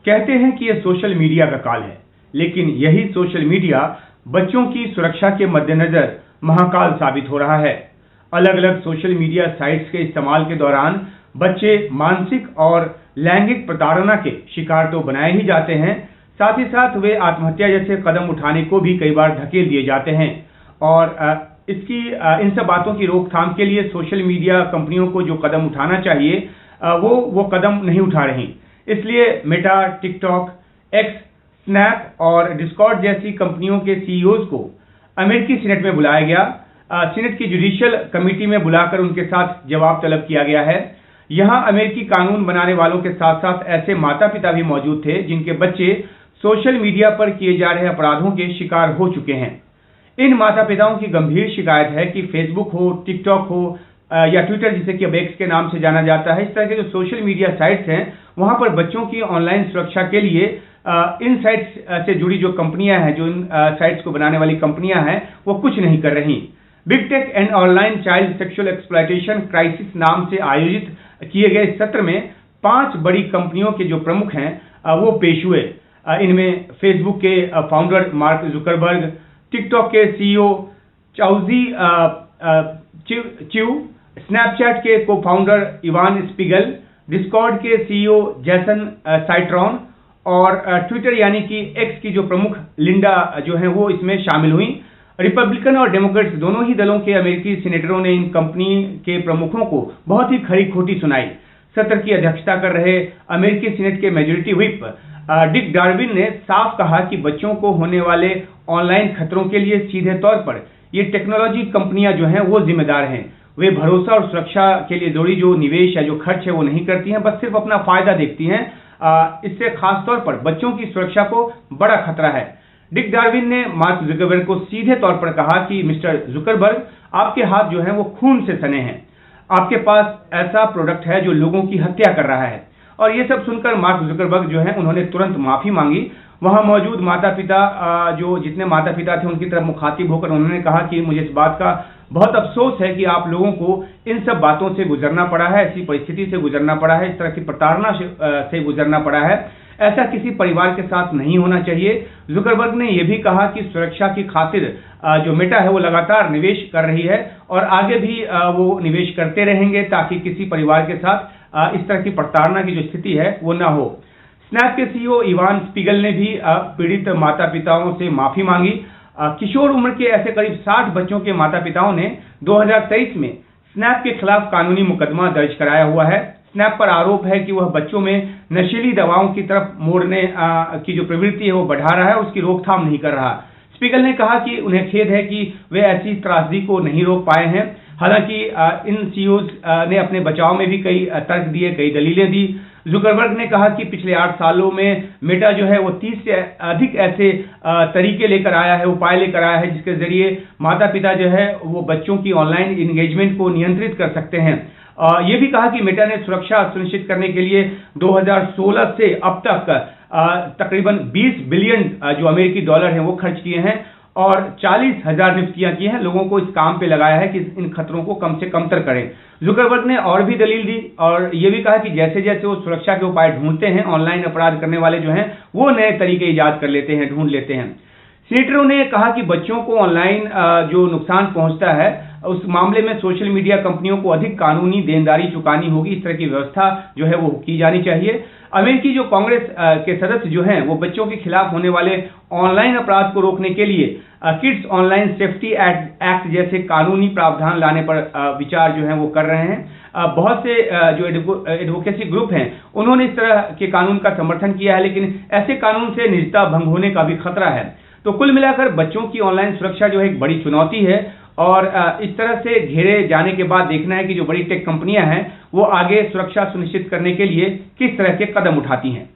कहते हैं कि यह सोशल मीडिया का काल है, लेकिन यही सोशल मीडिया बच्चों की सुरक्षा के मद्देनजर महाकाल साबित हो रहा है। अलग अलग सोशल मीडिया साइट्स के इस्तेमाल के दौरान बच्चे मानसिक और लैंगिक प्रताड़ना के शिकार तो बनाए ही जाते हैं, साथ ही साथ वे आत्महत्या जैसे कदम उठाने को भी कई बार धकेल दिए जाते हैं। और इन सब बातों की रोकथाम के लिए सोशल मीडिया कंपनियों को जो कदम उठाना चाहिए वो कदम नहीं उठा रही। इसलिए मेटा, टिकटॉक, एक्स, स्नैप और डिस्कॉर्ड जैसी कंपनियों के सीईओज को अमेरिकी सीनेट में बुलाया गया। सीनेट की जुडिशियल कमेटी में बुलाकर उनके साथ जवाब तलब किया गया है। यहां अमेरिकी कानून बनाने वालों के साथ साथ ऐसे माता पिता भी मौजूद थे जिनके बच्चे सोशल मीडिया पर किए जा रहे अपराधों के शिकार हो चुके हैं। इन माता पिताओं की गंभीर शिकायत है कि फेसबुक हो, टिकटॉक हो या ट्विटर, जिसे कि अब एक्स के नाम से जाना जाता है, इस तरह के जो सोशल मीडिया साइट्स हैं वहां पर बच्चों की ऑनलाइन सुरक्षा के लिए इन साइट्स से जुड़ी जो कंपनियां हैं, जो इन साइट्स को बनाने वाली कंपनियां हैं, वो कुछ नहीं कर रही। Big tech and online child sexual exploitation crisis नाम से आयोजित किए गए इस सत्र में 5 बड़ी कंपनियों के जो प्रमुख हैं वो पेश हुए। इनमें फेसबुक के फाउंडर मार्क जुकरबर्ग, टिकटॉक के सीईओ चाओजी च्यू, स्नैपचैट के को फाउंडर इवान स्पिगल, डिस्कॉर्ड के सीईओ जैसन साइट्रॉन और ट्विटर यानी कि एक्स की जो प्रमुख लिंडा जो है वो इसमें शामिल हुई। रिपब्लिकन और डेमोक्रेट्स दोनों ही दलों के अमेरिकी सीनेटरों ने इन कंपनी के प्रमुखों को बहुत ही खरी खोटी सुनाई। सत्र की अध्यक्षता कर रहे अमेरिकी सीनेट के मेजोरिटी व्हिप डिक डार्विन ने साफ कहा कि बच्चों को होने वाले ऑनलाइन खतरों के लिए सीधे तौर पर ये टेक्नोलॉजी कंपनियां जो हैं वो जिम्मेदार हैं। वे भरोसा और सुरक्षा के लिए जोड़ी जो निवेश या जो खर्च है वो नहीं करती हैं, बस सिर्फ अपना फायदा देखती हैं। इससे खासतौर पर बच्चों की सुरक्षा को बड़ा खतरा है। डिक डार्विन ने मार्क जुकरबर्ग को सीधे तौर पर कहा कि मिस्टर जुकरबर्ग, आपके हाथ जो हैं वो खून से सने हैं। आपके पास ऐसा प्रोडक्ट है जो लोगों की हत्या कर रहा है। और ये सब सुनकर मार्क जुकरबर्ग जो है उन्होंने तुरंत माफी मांगी। वहां मौजूद माता पिता जो जितने माता पिता थे उनकी तरफ मुखातिब होकर उन्होंने कहा कि मुझे इस बात का बहुत अफसोस है कि आप लोगों को इन सब बातों से गुजरना पड़ा है, ऐसी परिस्थिति से गुजरना पड़ा है, इस तरह की प्रताड़ना से गुजरना पड़ा है। ऐसा किसी परिवार के साथ नहीं होना चाहिए। जुकरबर्ग ने यह भी कहा कि सुरक्षा की खातिर जो मेटा है वो लगातार निवेश कर रही है और आगे भी वो निवेश करते रहेंगे ताकि किसी परिवार के साथ इस तरह की प्रताड़ना की जो स्थिति है वो ना हो। स्नैप के सीईओ इवान स्पिगल ने भी पीड़ित माता पिताओं से माफी मांगी। किशोर उम्र के ऐसे करीब 60 बच्चों के माता पिताओं ने 2023 में स्नैप के खिलाफ कानूनी मुकदमा दर्ज कराया हुआ है। स्नैप पर आरोप है कि वह बच्चों में नशीली दवाओं की तरफ मोड़ने की जो प्रवृत्ति है वो बढ़ा रहा है और उसकी रोकथाम नहीं कर रहा। स्पिगल ने कहा कि उन्हें खेद है कि वे ऐसी त्रासदी को नहीं रोक पाए हैं। हालांकि इन सीईओज ने अपने बचाव में भी कई तर्क दिए, कई दलीलें दी। जुकरबर्ग ने कहा कि पिछले 8 सालों में मेटा जो है वो 30 से अधिक ऐसे तरीके लेकर आया है, उपाय लेकर आया है जिसके जरिए माता पिता जो है वो बच्चों की ऑनलाइन इंगेजमेंट को नियंत्रित कर सकते हैं। ये भी कहा कि मेटा ने सुरक्षा सुनिश्चित करने के लिए 2016 से अब तक तकरीबन 20 बिलियन जो अमेरिकी डॉलर हैं वो खर्च किए हैं और 40,000 नियुक्तियां की हैं। लोगों को इस काम पे लगाया है कि इन खतरों को कम से कमतर करें। जुकरबर्ग ने और भी दलील दी और ये भी कहा कि जैसे जैसे वो सुरक्षा के उपाय ढूंढते हैं, ऑनलाइन अपराध करने वाले जो हैं वो नए तरीके ईजाद कर लेते हैं, ढूंढ लेते हैं। सीनेटरों ने कहा कि बच्चों को ऑनलाइन जो नुकसान पहुंचता है उस मामले में सोशल मीडिया कंपनियों को अधिक कानूनी देनदारी चुकानी होगी। इस तरह की व्यवस्था जो है वो की जानी चाहिए। अमेरिकी जो कांग्रेस के सदस्य जो हैं वो बच्चों के खिलाफ होने वाले ऑनलाइन अपराध को रोकने के लिए किड्स ऑनलाइन सेफ्टी एक्ट जैसे कानूनी प्रावधान लाने पर विचार जो है वो कर रहे हैं। बहुत से जो एडवोकेसी ग्रुप हैं उन्होंने इस तरह के कानून का समर्थन किया है, लेकिन ऐसे कानून से निजता भंग होने का भी खतरा है। तो कुल मिलाकर बच्चों की ऑनलाइन सुरक्षा जो है एक बड़ी चुनौती है और इस तरह से घेरे जाने के बाद देखना है कि जो बड़ी टेक कंपनियां हैं वो आगे सुरक्षा सुनिश्चित करने के लिए किस तरह के कदम उठाती हैं।